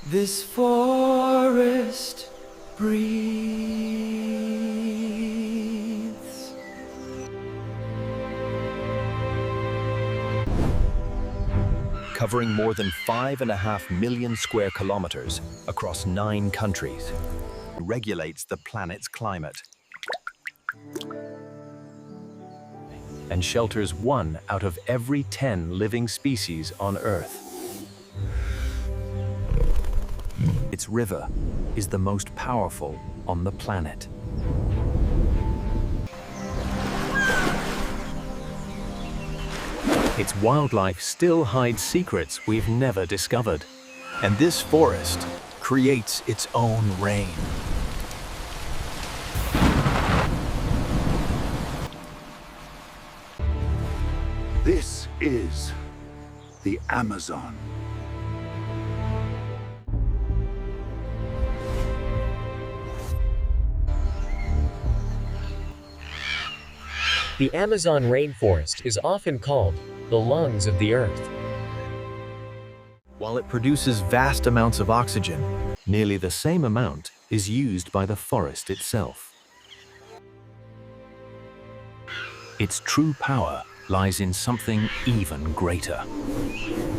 This forest breathes. Covering more than 5.5 million square kilometers across 9 countries, regulates the planet's climate and shelters 1 out of every 10 living species on Earth. Its river is the most powerful on the planet. Its wildlife still hides secrets we've never discovered. And this forest creates its own rain. This is the Amazon. The Amazon rainforest is often called the lungs of the earth. While it produces vast amounts of oxygen, Nearly the same amount is used by the forest itself. Its true power lies in something even greater.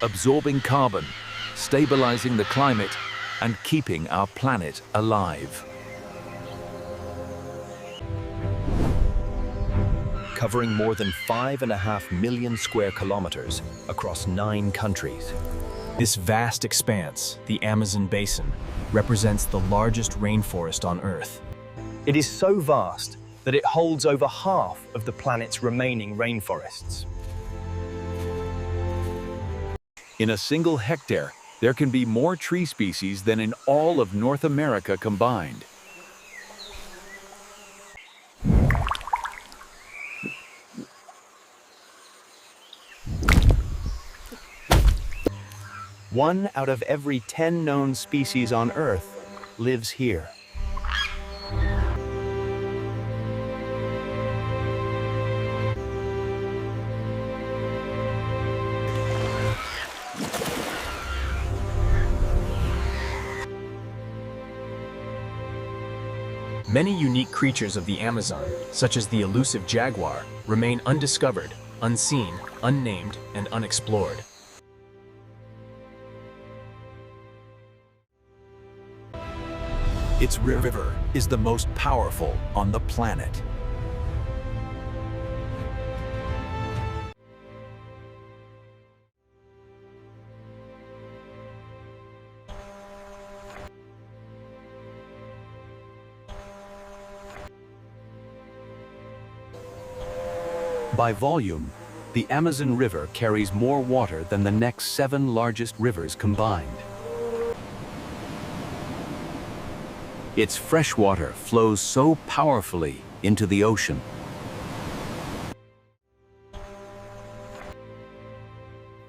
absorbing carbon, stabilizing the climate, and keeping our planet alive. Covering more than 5.5 million square kilometers across 9 countries. This vast expanse, the Amazon basin, represents the largest rainforest on Earth. It is so vast that it holds over half of the planet's remaining rainforests. In a single hectare, there can be more tree species than in all of North America combined. One out of every 10 known species on Earth lives here. Many unique creatures of the Amazon, such as the elusive jaguar, remain undiscovered, unseen, unnamed, and unexplored. Its river is the most powerful on the planet. By volume, the Amazon River carries more water than the next 7 largest rivers combined. Its fresh water flows so powerfully into the ocean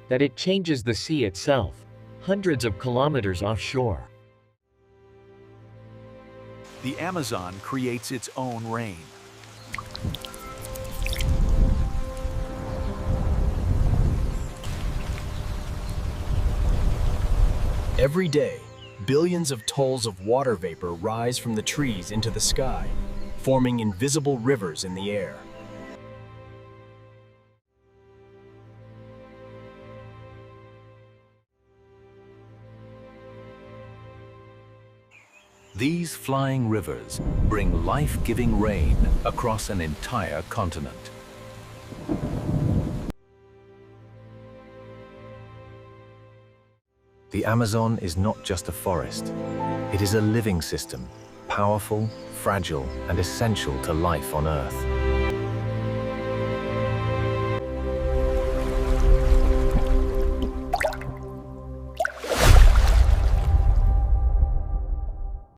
that it changes the sea itself, hundreds of kilometers offshore. The Amazon creates its own rain. Every day, billions of tolls of water vapor rise from the trees into the sky, forming invisible rivers in the air. These flying rivers bring life-giving rain across an entire continent. The Amazon is not just a forest. It is a living system, powerful, fragile, and essential to life on Earth.